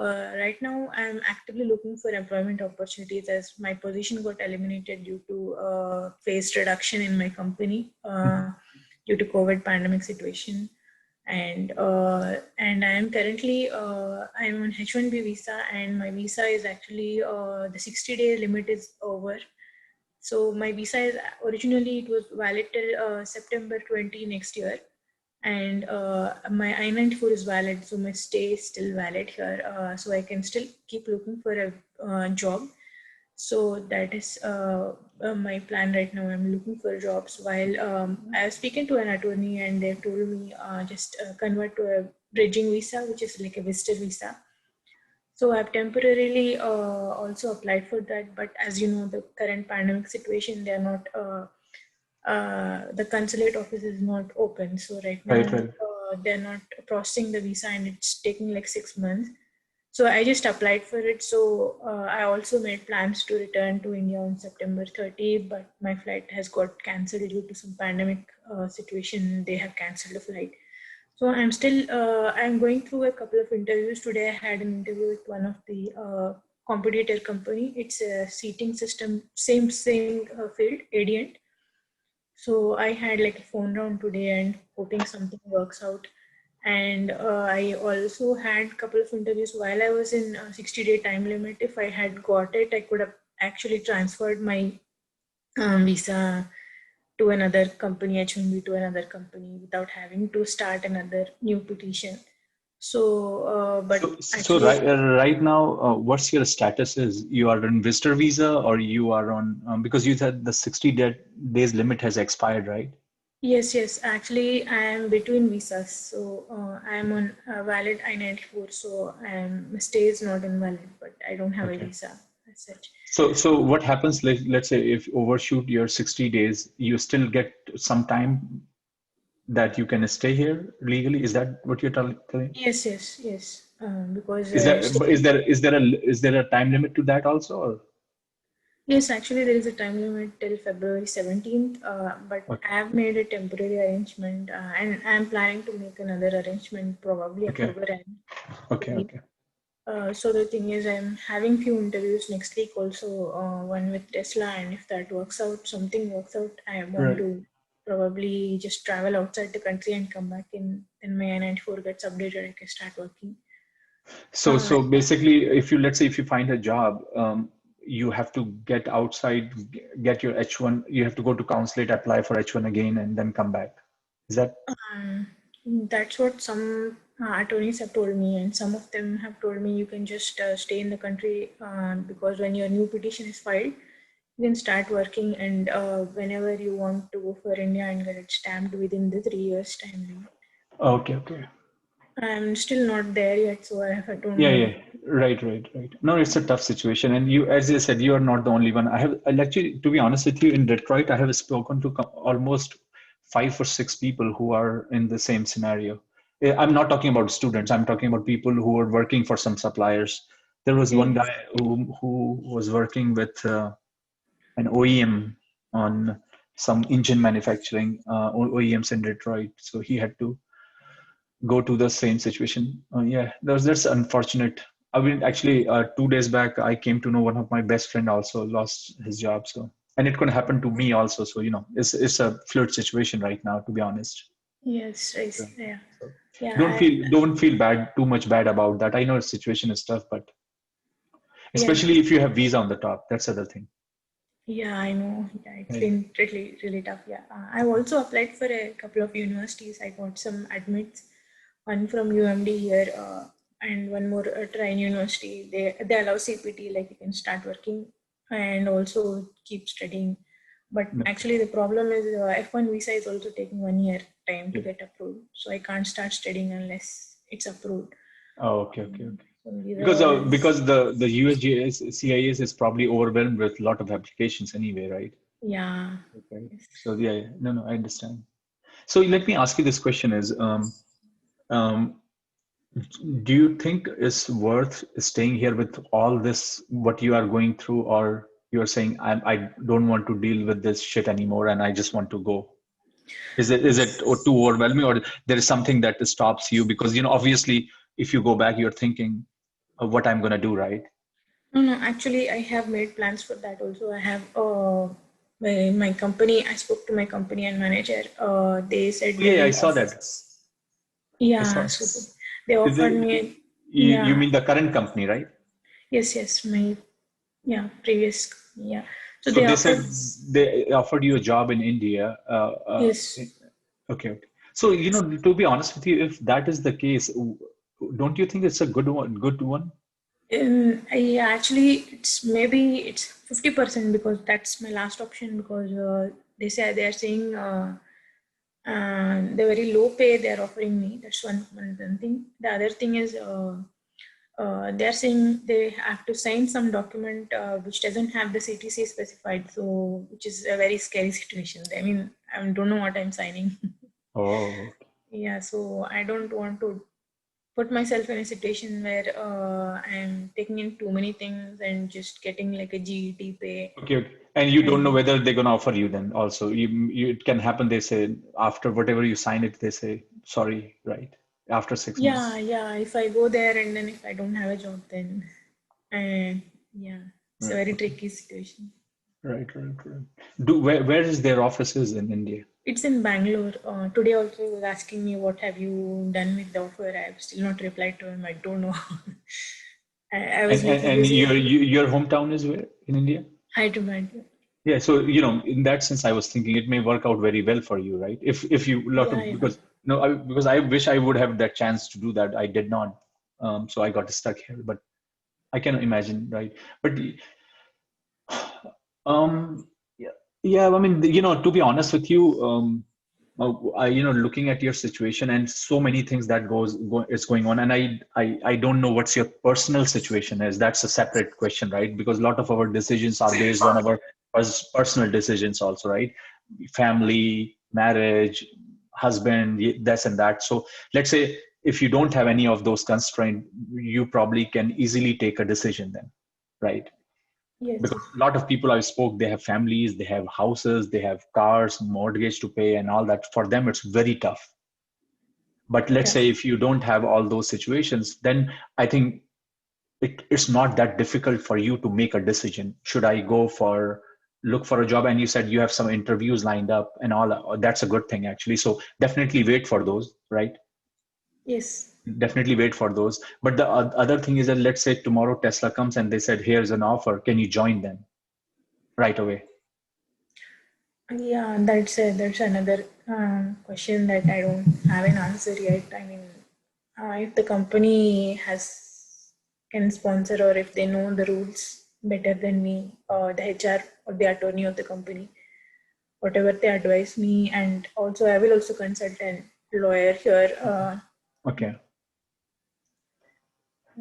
right now I'm actively looking for employment opportunities as my position got eliminated due to phased reduction in my company due to COVID pandemic situation. And I am currently I'm on H1B visa, and my visa is actually the 60-day limit is over. So my visa is originally it was valid till September 20 next year, and my I-94 is valid, so my stay is still valid here. So I can still keep looking for a job. So that is my plan right now. I'm looking for jobs while I was speaking to an attorney, and they told me just convert to a bridging visa, which is like a visitor visa. So I've temporarily also applied for that, but as you know, the current pandemic situation, they're not. The consulate office is not open, so right now Right. they're not processing the visa, and it's taking like 6 months. So I just applied for it. So I also made plans to return to India on September 30, but my flight has got cancelled due to some pandemic situation. They have cancelled the flight. So I'm still, I'm going through a couple of interviews. Today I had an interview with one of the competitor company. It's a seating system, same field, Adient. So I had like a phone round today and hoping something works out. And I also had a couple of interviews while I was in 60-day time limit. If I had got it, I could have actually transferred my visa to another company, H1B to another company without having to start another new petition. So, but So actually, right now, what's your status is? You are on visitor visa or you are on, because you said the 60 days limit has expired, right? yes. Actually, I am between visas. So I am on a valid I-94. So my stay is not invalid, but I don't have a Okay. visa as such. So what happens, let's say if you overshoot your 60 days, you still get some time that you can stay here legally? Is that what you're telling? Yes. Because Is that, is there a time limit to that also? Or? yes, actually there is a time limit till February 17th, but Okay. I have made a temporary arrangement, and I'm planning to make another arrangement probably Okay. October end. Okay. So the thing is, I'm having few interviews next week also, one with Tesla, and if that works out, something works out, I want Right. to probably just travel outside the country and come back in. Then my N94 gets updated, I can start working. So basically, if you, let's say if you find a job, you have to get outside, get your H1, you have to go to consulate, apply for H1 again, and then come back. Is that? Um, that's what some attorneys have told me, and some of them have told me you can just stay in the country because when your new petition is filed, you can start working, and whenever you want to go for India and get it stamped within the 3 years time limit. Okay. I'm still not there yet, so I don't know. Yeah. Right. No, it's a tough situation. And you, as I said, you are not the only one. I actually, to be honest with you, in Detroit, I have spoken to almost 5 or 6 people who are in the same scenario. I'm not talking about students. I'm talking about people who are working for some suppliers. There was one Yes. guy who was working with an OEM on some engine manufacturing, OEMs in Detroit. So he had to go to the same situation. Yeah, that's unfortunate. I mean, actually, 2 days back, I came to know one of my best friend also lost his job. So, and it could happen to me also. So, it's a fluid situation right now, to be honest. Yes, So, yeah. so Yeah, don't feel too much bad about that. I know the situation is tough, but yeah. especially if you have visa on the top, that's the other thing. Yeah, I know. Yeah, it's Yeah. been really tough. Yeah, I've also applied for a couple of universities. I got some admits, one from UMD here, and one more Trine University. They allow CPT, like you can start working and also keep studying. But Okay. actually, the problem is F1 visa is also taking 1 year time to Yeah. get approved. So I can't start studying unless it's approved. Oh, okay. So these are Because all. the USGS CIS is probably overwhelmed with a lot of applications anyway, right? Yeah. Okay. Yes. So yeah, no, I understand. So let me ask you this question: um, do you think it's worth staying here with all this what you are going through, or you're saying I don't want to deal with this shit anymore and I just want to go? Is it too overwhelming, or there is something that stops you? Because obviously, if you go back, you're thinking, what I'm gonna do, right? No, no, actually, I have made plans for that also. I have my company. I spoke to my company and manager. They said they Yeah, I will saw offer. that. I Yeah, saw. so they Is offered it, me. you Yeah, mean the current company, right? yes, yes, my yeah previous yeah. So So they they offered. said they offered you a job in India. Yes. Okay, okay. So, to be honest with you, if that is the case, don't you think it's a good one? Good one? Actually, it's 50% because that's my last option because they are saying the very low pay they are offering me. That's one thing. The other thing is they are saying they have to sign some document which doesn't have the CTC specified, so which is a very scary situation. I mean, I don't know what I'm signing. Oh, Yeah, so I don't want to put myself in a situation where I'm taking in too many things and just getting like a GET pay. okay, okay. And you don't know And whether they're gonna offer you then also. It can happen. They say after whatever you sign it, they say sorry, right? After 6 months. yeah, yeah, if I go there and then if I don't have a job, then yeah, it's a Right. very Okay. tricky situation. Right, right, right. Where is their offices in India? It's in Bangalore. Today also he was asking me what have you done with the offer. I've still not replied to him. I don't know. I was And and, little and busy. your hometown is where in India? Hyderabad. Yeah, so in that sense, I was thinking it may work out very well for you, right? If you lot Yeah, of yeah. because no, because I wish I would have that chance to do that. I did not, so I got stuck here. But I can imagine, right? But yeah, yeah. I mean, to be honest with you, looking at your situation and so many things that is going on, and I don't know what's your personal situation is. That's a separate question, right? Because a lot of our decisions are based on our personal decisions, also, right? Family, marriage, husband, this and that. So let's say if you don't have any of those constraints, you probably can easily take a decision then, right? Yes, Because yes. a lot of people I spoke, they have families, they have houses, they have cars, mortgage to pay, and all that. For them, it's very tough. But let's Yeah. say if you don't have all those situations, then I think it's not that difficult for you to make a decision. Should I look for a job? And you said you have some interviews lined up and all. That's a good thing, actually. So definitely wait for those, right? Yes. Definitely wait for those. But the other thing is that let's say tomorrow Tesla comes and they said, here's an offer. Can you join them right away? Yeah, that's another question that I don't have an answer yet. I mean, if the company has can sponsor or if they know the rules better than me, the HR or the attorney of the company, whatever they advise me, and also I will also consult an lawyer here. Okay.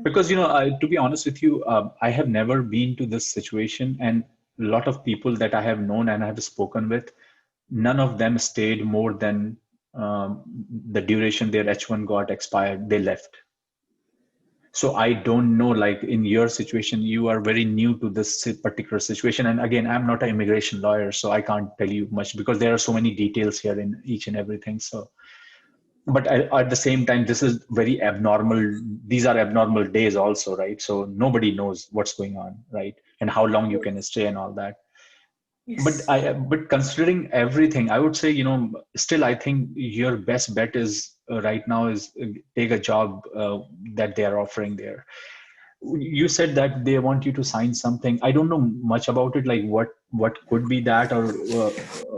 Because to be honest with you, I have never been to this situation, and a lot of people that I have known and I have spoken with, none of them stayed more than the duration their H1 got expired. They left. So I don't know, like in your situation, you are very new to this particular situation. And again, I'm not an immigration lawyer, so I can't tell you much because there are so many details here in each and everything. So but at the same time, this is very abnormal. These are abnormal days also, right? So nobody knows what's going on, right? And how long you can Yes. stay and all that. but Yes. i but considering everything, I would say, still I think your best bet is right now is take a job that they are offering there. You said that they want you to sign something. I don't know much about it, like what could be that, or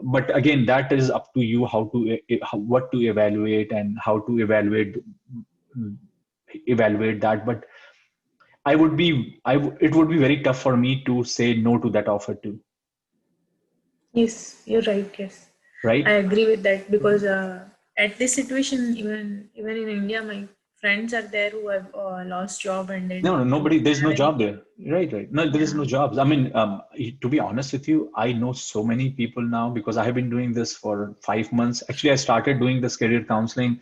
but again, that is up to you how to what to evaluate and how to evaluate that. But it would be very tough for me to say no to that offer too, Yes, you're right. Yes, I right? agree with that because at this situation, even in India, my friends are there who have lost job and they No, no, don't nobody. There's have no any. job there. Right, right. No, there is Yeah. no jobs. I mean, to be honest with you, I know so many people now because I have been doing this for 5 months. Actually, I started doing this career counseling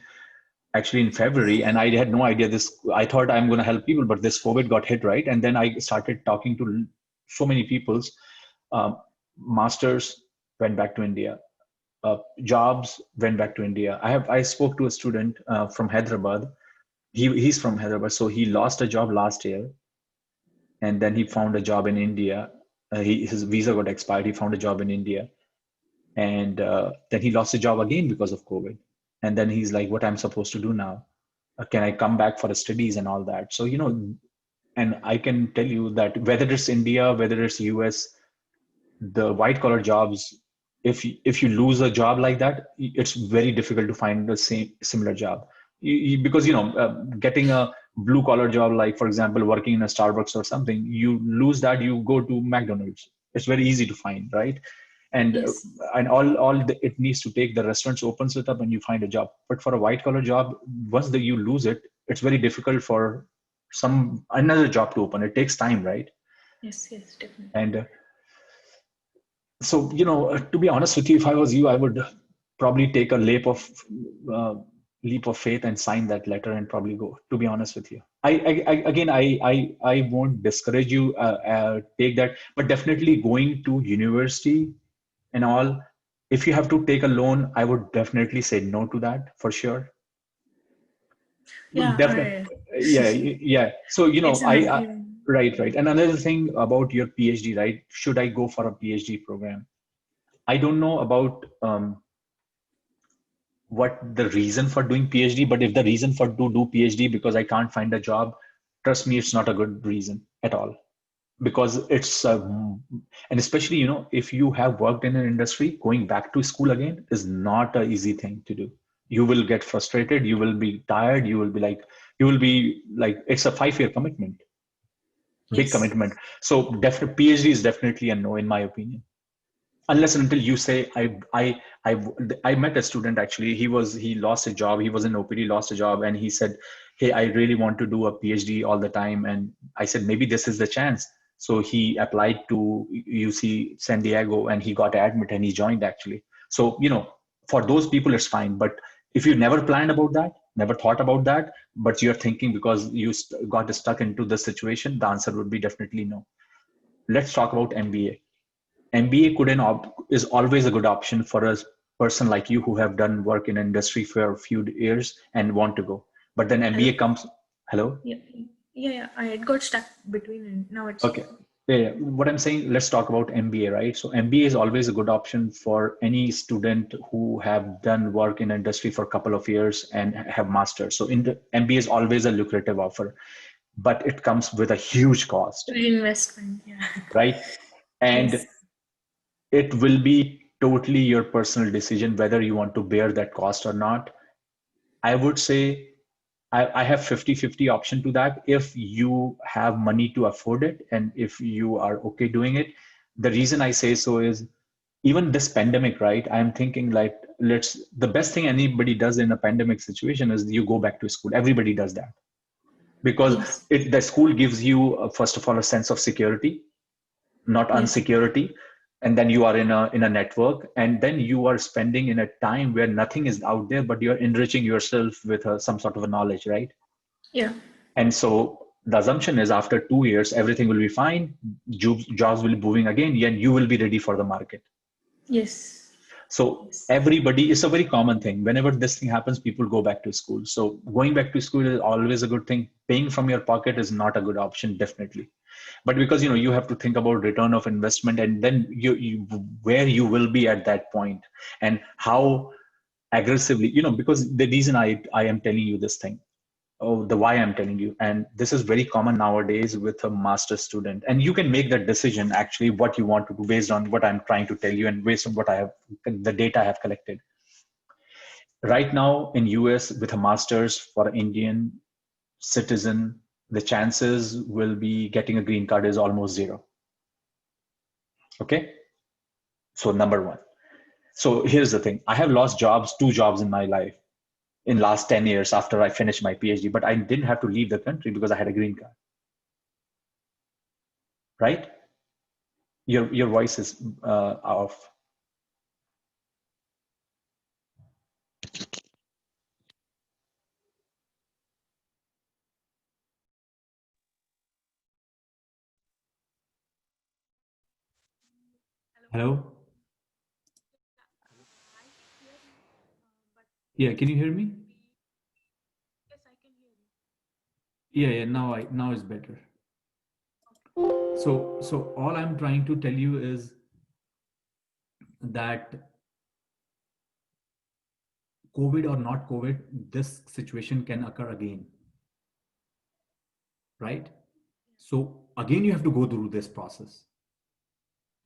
actually in February, and I had no idea this. I thought I'm going to help people, but this COVID got hit, right? And then I started talking to so many people's masters went back to India, jobs went back to India. I spoke to a student from Hyderabad. he's from Hyderabad, so he lost a job last year, and then he found a job in India. His visa got expired. He found a job in India, and then he lost a job again because of COVID. And then he's like, "What I'm supposed to do now? Can I come back for the studies and all that?" So and I can tell you that whether it's India, whether it's US, the white collar jobs, if you lose a job like that, it's very difficult to find the same similar job. Because getting a blue collar job, like for example working in a Starbucks or something, you lose that, you go to McDonald's. It's very easy to find, right? and uh, Yes. and it needs to take, the restaurants opens it up and you find a job. But for a white collar job, once you lose it, it's very difficult for some another job to open. It takes time, right? Yes. Yes. Definitely. And so, to be honest with you, if I was you, I would probably take a uh, leap of faith and sign that letter and probably go. To be honest with you, again, I won't discourage you take that, but definitely going to university and all. If you have to take a loan, I would definitely say no to that for sure. Yeah. Definitely, yeah, yeah. So It's a yeah. right, right. And another thing about your PhD, right? Should I go for a PhD program? I don't know about what the reason for doing PhD, but if the reason for to do PhD because I can't find a job, trust me, it's not a good reason at all. Because and especially, if you have worked in an industry, going back to school again is not an easy thing to do. You will get frustrated, you will be tired, you will be like, it's a 5 year commitment, big Yes. commitment. So definitely, PhD is definitely a no, in my opinion, unless and until you say I met a student, actually. He lost a job. He was in OPD, lost a job, and he said, hey, I really want to do a PhD all the time. And I said, maybe this is the chance. So he applied to UC San Diego and he got admit and he joined, actually. So for those people it's fine, but if you never planned about that, never thought about that, but you're thinking because you got stuck into the situation, the answer would be definitely no. Let's talk about MBA. MBA is always a good option for a person like you who have done work in industry for a few years and want to go. But then Hello. MBA comes. Hello. Yeah. Yeah. Yeah. I had got stuck between, and now it's Okay. Yeah, yeah. What I'm saying, let's talk about MBA, right? So MBA is always a good option for any student who have done work in industry for a couple of years and have masters. So in the MBA is always a lucrative offer, but it comes with a huge cost, reinvestment. Yeah. right? And Yes. it will be totally your personal decision whether you want to bear that cost or not. I would say I have 50-50 option to that. If you have money to afford it and if you are okay doing it, the reason I say so is even this pandemic, right? I'm thinking like, the best thing anybody does in a pandemic situation is you go back to school. Everybody does that because Yes. the school gives you, first of all, a sense of security, not Yes. unsecurity. And then you are in a network, and then you are spending in a time where nothing is out there, but you're enriching yourself with some sort of a knowledge, right? Yeah. And so the assumption is after 2 years everything will be fine, jobs will be booming again, and you will be ready for the market. Yes. So Yes. everybody, it's a very common thing. Whenever this thing happens, people go back to school. So going back to school is always a good thing. Paying from your pocket is not a good option, definitely. But because you have to think about return of investment, and then where you will be at that point, and how aggressively, because the reason I am telling you this thing, oh, the why I'm telling you, and this is very common nowadays with a master student, and you can make that decision actually what you want to do based on what I'm trying to tell you and based on what I have, the data I have collected right now in US. With a master's for an Indian citizen, the chances will be getting a green card is almost zero. Okay, so number one. So here's the thing, I have lost two jobs in my life in last 10 years after I finished my PhD, but I didn't have to leave the country because I had a green card, right? Your voice is off. Hello. Hello? I can hear you, but Yeah, can you hear me? maybe yes, I can hear you. Yeah, now it's better. So all I'm trying to tell you is that COVID or not COVID, this situation can occur again, right? So again, you have to go through this process,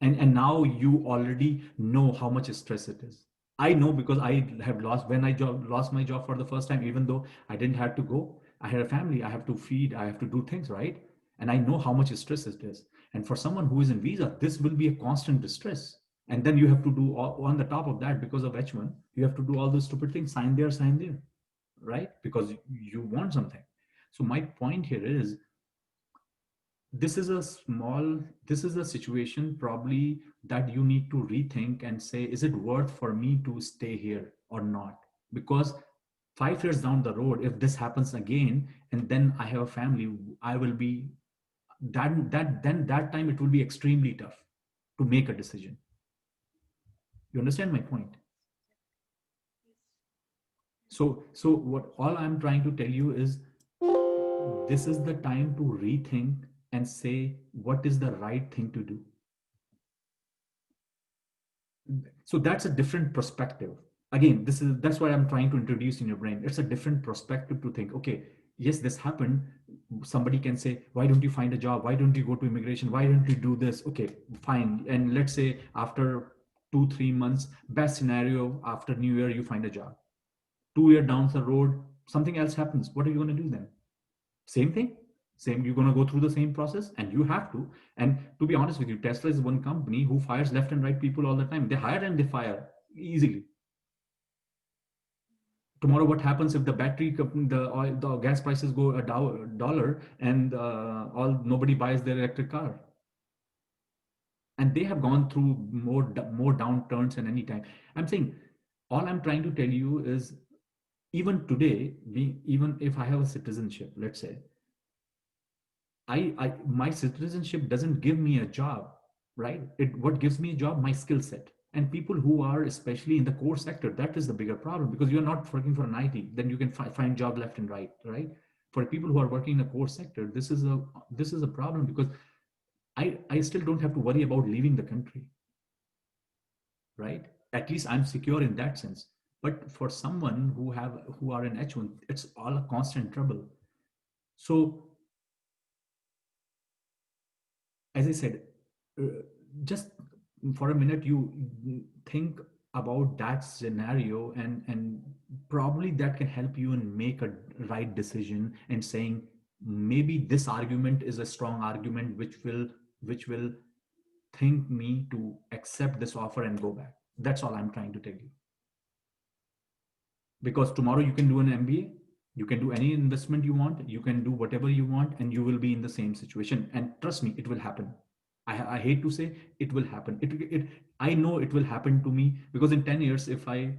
and now you already know how much stress it is. I know because I have lost when lost my job for the first time. Even though I didn't have to go, I had a family, I have to feed, I have to do things, right? And I know how much stress it is. And for someone who is in visa, this will be a constant distress. And then you have to do on the top of that, because of H1, you have to do all those stupid things, sign there, right? Because you want something. So my point here is, this is a small this is a situation probably that you need to rethink and say, is it worth for me to stay here or not? Because 5 years down the road, if this happens again and then I have a family, I will be that time it will be extremely tough to make a decision. You understand my point? So what all I'm trying to tell you is, this is the time to rethink and say what is the right thing to do. So that's a different perspective. Again, that's why I'm trying to introduce in your brain, it's a different perspective to think, okay, yes, this happened. Somebody can say, why don't you find a job, why don't you go to immigration, why don't you do this? Okay, fine. And let's say after 2 3 months, best scenario, after new year you find a job. 2 year down the road, something else happens. What are you going to do then? Same thing. Same, you're going to go through the same process, and you have to. And to be honest with you, Tesla is one company who fires left and right people all the time. They hire and they fire easily. Tomorrow, what happens if the battery the oil, the gas prices go a dollar, and all nobody buys their electric car? And they have gone through more downturns than any time. I'm saying, all I'm trying to tell you is, even today, even if I have a citizenship, let's say, my citizenship doesn't give me a job, right? What gives me a job? My skill set. And people who are especially in the core sector, that is the bigger problem, because you're not working for an IT, then you can find job left and right, right? For people who are working in the core sector, this is a problem, because I still don't have to worry about leaving the country, right? At least I'm secure in that sense. But for someone who are in H1, it's all a constant trouble. So as I said, just for a minute, you think about that scenario, and probably that can help you and make a right decision, and saying, maybe this argument is a strong argument which will think me to accept this offer and go back. That's all I'm trying to tell you. Because tomorrow you can do an MBA, you can do any investment you want, you can do whatever you want, and you will be in the same situation. And trust me, it will happen. I hate to say, it will happen. I know it will happen to me, because in 10 years, if I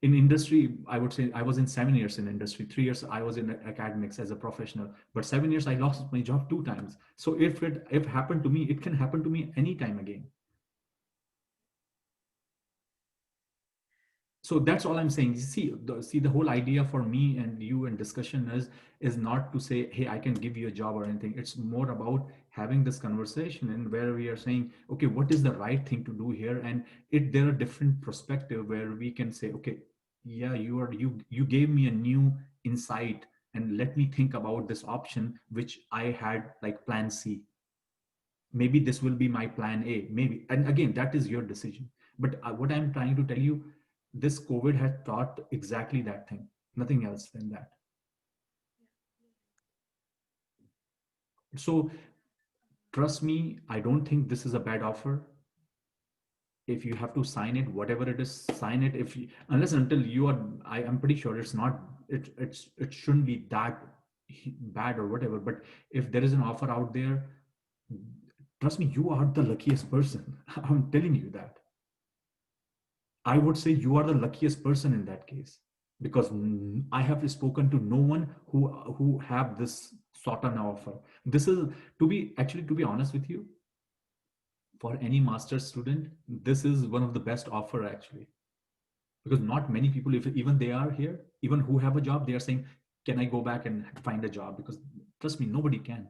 in industry, I would say I was in 7 years in industry. 3 years I was in academics as a professional, but 7 years I lost my job 2 times. So if happened to me, it can happen to me anytime again. So that's all I'm saying. You see the whole idea for me and you and discussion is not to say, hey, I can give you a job or anything. It's more about having this conversation, and where we are saying, okay, what is the right thing to do here? And there are different perspective where we can say, okay, yeah, you gave me a new insight, and let me think about this option which I had, like plan C. Maybe this will be my plan A, maybe. And again, that is your decision. But what I'm trying to tell you, this COVID has taught exactly that thing, nothing else than that. So trust me, I don't think this is a bad offer. If you have to sign it, whatever it is, sign it. If you, unless until you are, I'm pretty sure it's not, it shouldn't be that bad or whatever. But if there is an offer out there, trust me, you are the luckiest person. I'm telling you that. I would say you are the luckiest person in that case, because I have spoken to no one who have this sort of offer. This is, to be honest with you, for any master's student, this is one of the best offer actually, because not many people, if even they are here, even who have a job, they are saying, can I go back and find a job? Because trust me, nobody can.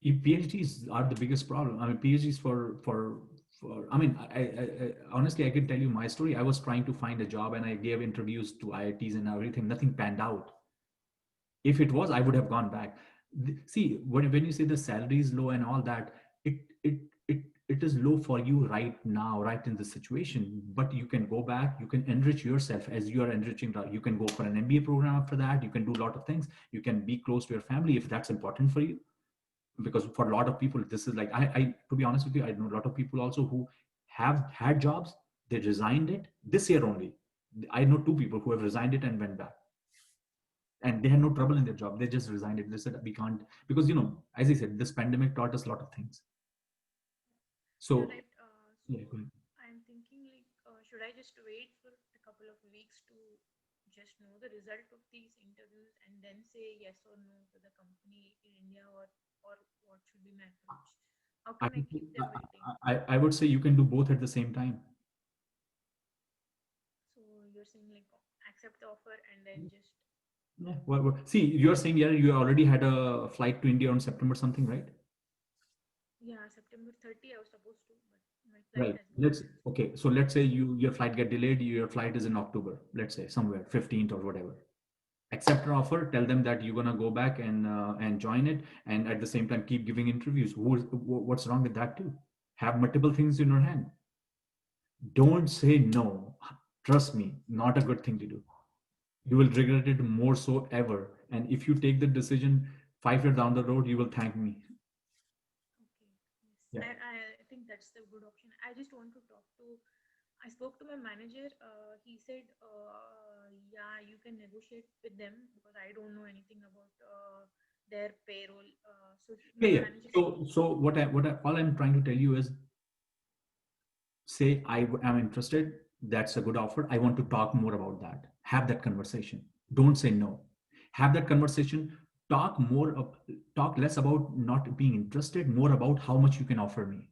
PhDs are the biggest problem. I mean, PhDs for I mean, honestly, I can tell you my story. I was trying to find a job and I gave interviews to IITs and everything. Nothing panned out. If it was, I would have gone back. See, when you say the salary is low and all that, it it it it is low for you right now, right in the situation. But you can go back. You can enrich yourself as you are enriching. You can go for an MBA program after that. You can do a lot of things. You can be close to your family if that's important for you, because for a lot of people this is like, I to be honest with you, I know a lot of people also who have had jobs, they resigned it this year only. I know two people who have resigned it and went back, and they had no trouble in their job. They just resigned it. They said we can't, because as I said, this pandemic taught us a lot of things. Yeah, So right. yeah, go ahead. I'm thinking like, should I just wait for a couple of weeks to just know the result of these interviews and then say yes or no to the company in India, or what should be my approach? How I, can I keep them waiting? I would say you can do both at the same time. So you're saying like, accept the offer and then just, Yeah. See, you're saying, yeah, you already had a flight to India on September something, right? yeah, September 30 I was supposed to, but my flight Right. has got Let's cancelled. okay. So let's say your flight get delayed. Your flight is in October. Let's say somewhere 15th or whatever. Accept an offer. Tell them that you're gonna go back and join it, and at the same time keep giving interviews. What's wrong with that too? Have multiple things in your hand. Don't say no. Trust me, not a good thing to do. You will regret it more so ever. And if you take the decision 5 years down the road, you will thank me. Okay, yes. Yeah. I think that's the good option. I just want to talk to, I spoke to my manager. He said, yeah, you can negotiate with them because I don't know anything about their payroll. Yeah, My yeah. manager said, So all I'm trying to tell you is, say I am interested, that's a good offer, I want to talk more about that. Have that conversation. Don't say no. Have that conversation. Talk more talk less about not being interested, more about how much you can offer me.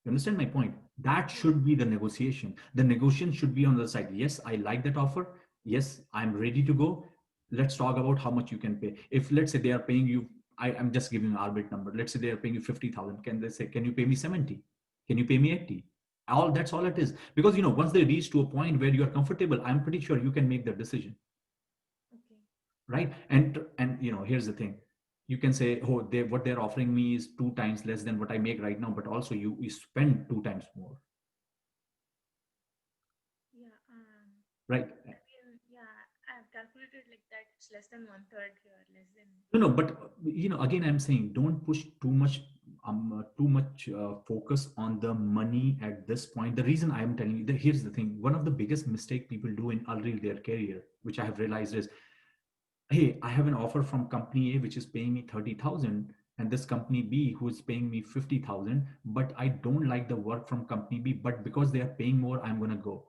You understand my point? That yeah, should be the negotiation. The negotiation should be on the side. Yes, I like that offer. Yes, I'm ready to go. Let's talk about how much you can pay. If let's say they are paying you, I'm just giving an arbitrary number. Let's say they are paying you 50,000. Can they say, can you pay me 70? Can you pay me 80? All that's all it is. Because once they reach to a point where you are comfortable, I'm pretty sure you can make that decision, okay, right? And here's the thing. You can say, oh, what they're offering me is 2 times less than what I make right now, but also you spend 2 times more, yeah. right? I mean, yeah, I've calculated like that. It's less than one third here, less than. No, but again, I'm saying don't push too much focus on the money at this point. The reason I'm telling you that, here's the thing: one of the biggest mistake people do in early their career, which I have realized, is, hey, I have an offer from company A which is paying me 30,000, and this company B who is paying me 50,000, but I don't like the work from company B, but because they are paying more, I'm gonna go.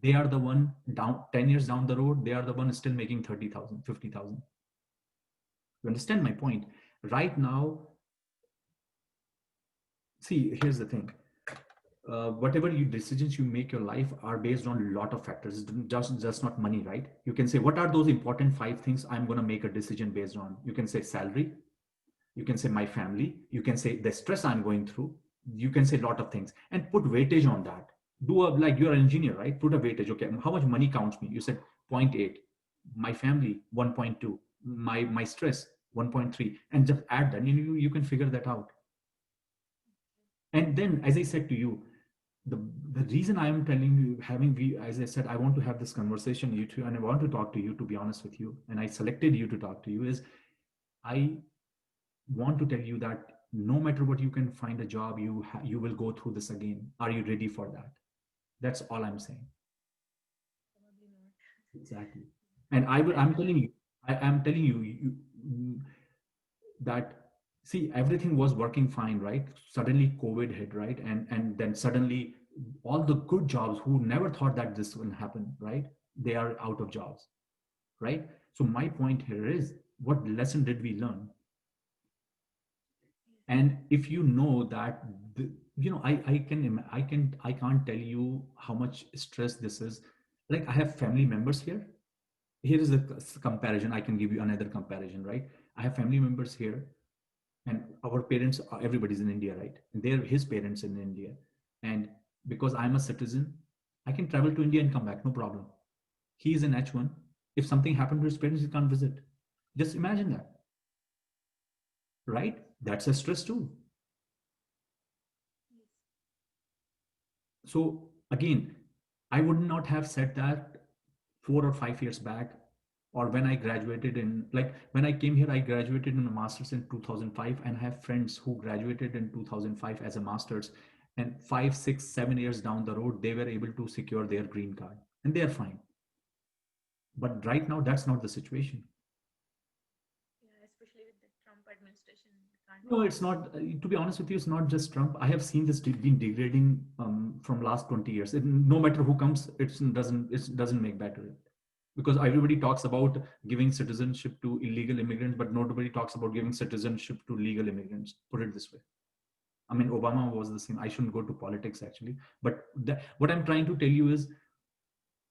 They are the one down 10 years down the road. They are the one still making 30,000, 50,000. You understand my point? Right now, see, here's the thing. Whatever you decisions you make your life are based on a lot of factors. It's just not money, right? You can say, what are those important 5 things I'm going to make a decision based on? You can say salary. You can say my family. You can say the stress I'm going through. You can say a lot of things and put weightage on that. Like you're an engineer, right? Put a weightage. Okay, how much money counts me? You said zero point 0.8. My family 1.2. My stress 1.3, and just add that. You can figure that out. And then, as I said to you, the the reason I am telling you, having we as I said, I want to have this conversation with you too, and I want to talk to you, to be honest with you, and I selected you to talk to you, is I want to tell you that no matter what, you can find a job, you will go through this again. Are you ready for that? That's all I'm saying. Probably not. Exactly. And I I'm will. telling you, I'm telling you, that, see, everything was working fine, right? Suddenly COVID hit, right? And then suddenly all the good jobs, who never thought that this will happen, right, they are out of jobs, right? So my point here is, what lesson did we learn? Yes. And if you know that, I can't tell you how much stress this is. Like, I have family members here. here is a comparison. I can give you another comparison, right? I have family members here, and our parents, everybody's in India, right? And they're his parents in India. And because I'm a citizen, I can travel to India and come back, no problem. He is an H1. If something happened to his parents, he can't visit. Just imagine that, right? That's a stress too. So again, I would not have said that 4 or 5 years back, or when I graduated in, like when I came here, I graduated in a master's in 2005, and I have friends who graduated in 2005 as a master's, and 5, 6, 7 years down the road, they were able to secure their green card, and they're fine. But right now, that's not the situation. Yeah, especially with the Trump administration. No, it's not. To be honest with you, it's not just Trump. I have seen this been degrading from last 20 years. No matter who comes, it doesn't make better. Because everybody talks about giving citizenship to illegal immigrants, but nobody talks about giving citizenship to legal immigrants. Put it this way. I mean, Obama was the same. I shouldn't go to politics actually, but what I'm trying to tell you is,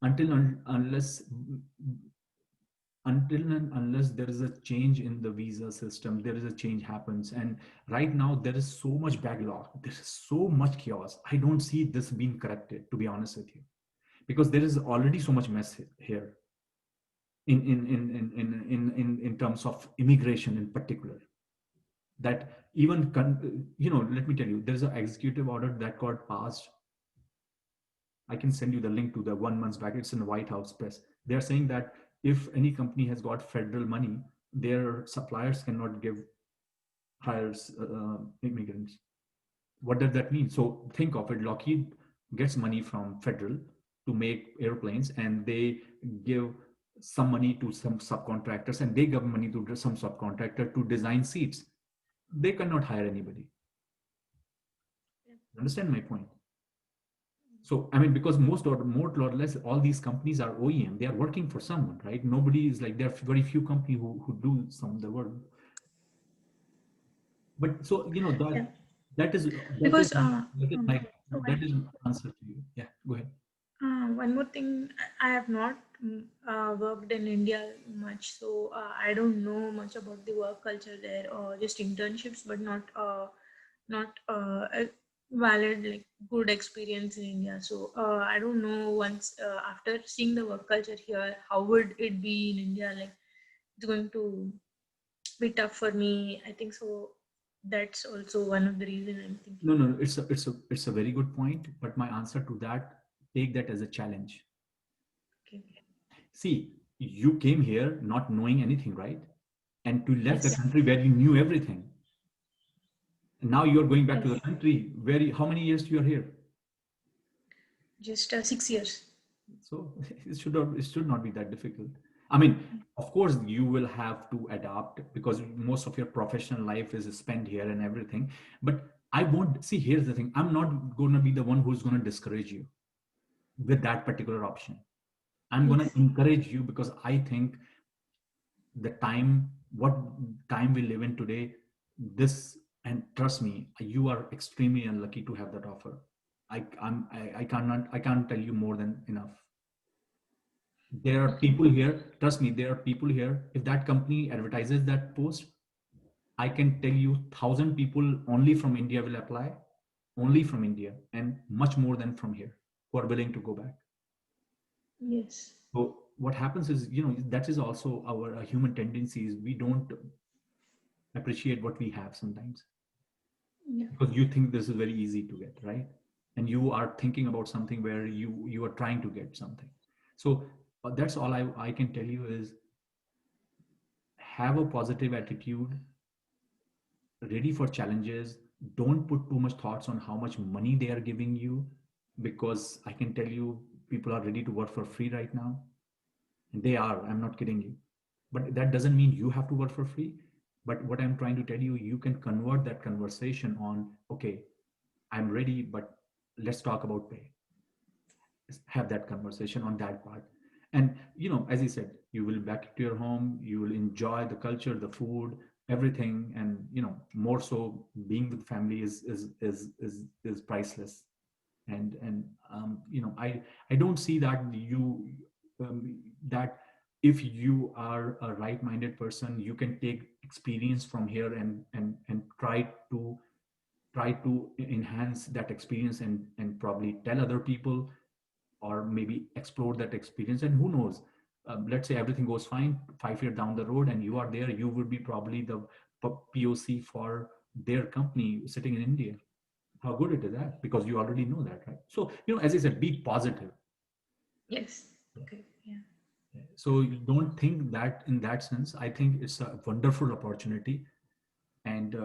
unless until and unless there is a change in the visa system, there is a change happens. And right now there is so much backlog, there is so much chaos. I don't see this being corrected, to be honest with you, because there is already so much mess here in terms of immigration in particular, that even let me tell you, there's an executive order that got passed. I can send you the link to the 1 month back. It's in the White House press. They're saying that if any company has got federal money, their suppliers cannot give hires immigrants. What does that mean? So think of it. Lockheed gets money from federal to make airplanes, and they give some money to some subcontractors, and they give money to some subcontractor to design seats. They cannot hire anybody. Yeah. Understand my point? So, I mean, because most or more or less all these companies are OEM, they are working for someone, right? Nobody is like, there are very few companies who do some of the work. But so, Yeah. that is Because that is my one that is my answer to you. Yeah, go ahead. one more thing, I have not worked in India much, so I don't know much about the work culture there, or just internships, but not a valid, like, good experience in India. So I don't know, once after seeing the work culture here, how would it be in India? Like, it's going to be tough for me, I think so. That's also one of the reason I'm thinking. No, no, it's a very good point. But my answer to that, take that as a challenge. Okay. See, you came here not knowing anything, right? And to left the Yes. country where you knew everything. And now you are going back to the Yes. country where how many years you are here? Just 6 years. So it should not be that difficult. I mean, of course you will have to adapt because most of your professional life is spent here and everything. But I won't see. Here's the thing: I'm not going to be the one who's going to discourage you with that particular option. I'm going Yes. to encourage you because I think the time, what time we live in today, this, and trust me, you are extremely unlucky to have that offer. I can't tell you more than enough. There are Okay. people here, trust me, there are people here. If that company advertises that post, I can tell you 1,000 people only from India will apply, only from India, and much more than from here who are willing to go back. Yes. So what happens is, that is also our human tendencies. We don't appreciate what we have sometimes Yeah. because you think this is very easy to get, right? And you are thinking about something where you are trying to get something. So that's all I can tell you is, have a positive attitude, ready for challenges. Don't put too much thoughts on how much money they are giving you, because I can tell you people are ready to work for free right now. And they are, I'm not kidding you. But that doesn't mean you have to work for free. But what I'm trying to tell you, you can convert that conversation on, okay, I'm ready, but let's talk about pay. Have that conversation on that part. And as you said, you will back to your home, you will enjoy the culture, the food, everything. And more so, being with family is priceless. And I don't see that that if you are a right-minded person, you can take experience from here and try to enhance that experience and probably tell other people, or maybe explore that experience. And who knows, let's say everything goes fine 5 years down the road and you are there, you would be probably the POC for their company sitting in India. How good it is that, because you already know that, right? So, as I said, be positive. Yes. Okay. Yeah. So you don't think that in that sense. I think it's a wonderful opportunity, and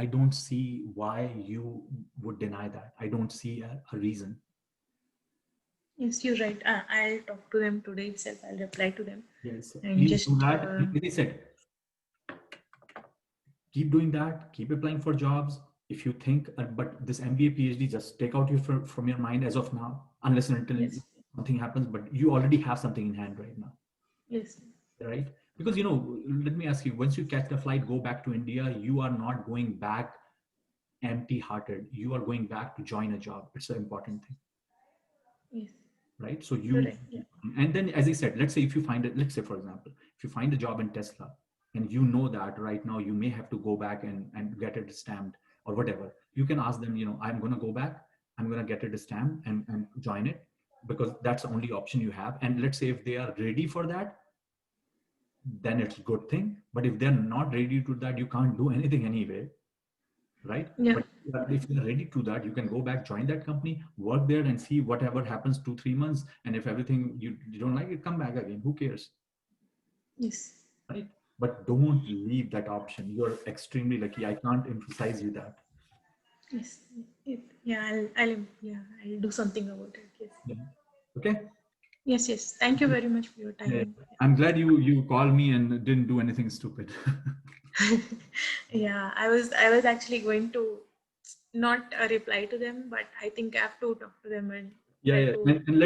I don't see why you would deny that. I don't see a reason. Yes, you're right. I'll talk to them today itself. I'll reply to them Yes, and please do just that. And as I said, keep doing that. Keep applying for jobs. If you think, but this MBA, PhD, just take out from your mind as of now, unless and until yes, something happens. But you already have something in hand right now, yes, right? Because let me ask you: once you catch the flight, go back to India, you are not going back empty-hearted. You are going back to join a job. It's an important thing, yes. right? So You're you, right. Yeah. and then as I said, let's say if you find it, let's say for example, if you find a job in Tesla, and you know that right now you may have to go back and get it stamped or whatever, you can ask them, I'm going to go back, I'm going to get it stamped and join it, because that's the only option you have. And let's say if they are ready for that, then it's a good thing. But if they're not ready to that, you can't do anything anyway, right? Yeah. But if you're ready to that, you can go back, join that company, work there, and see whatever happens 2-3 months. And if everything you don't like it, come back again. Who cares, Yes. right? But don't leave that option. You're extremely lucky. I can't emphasize you that. Yes. Yeah. I'll do something about it. Yes. Yeah. Okay. Yes. Yes. Thank you very much for your Yeah. time. I'm glad you called me and didn't do anything stupid. Yeah. I was actually going to not reply to them, but I think I have to talk to them and Yeah, try yeah. to And let's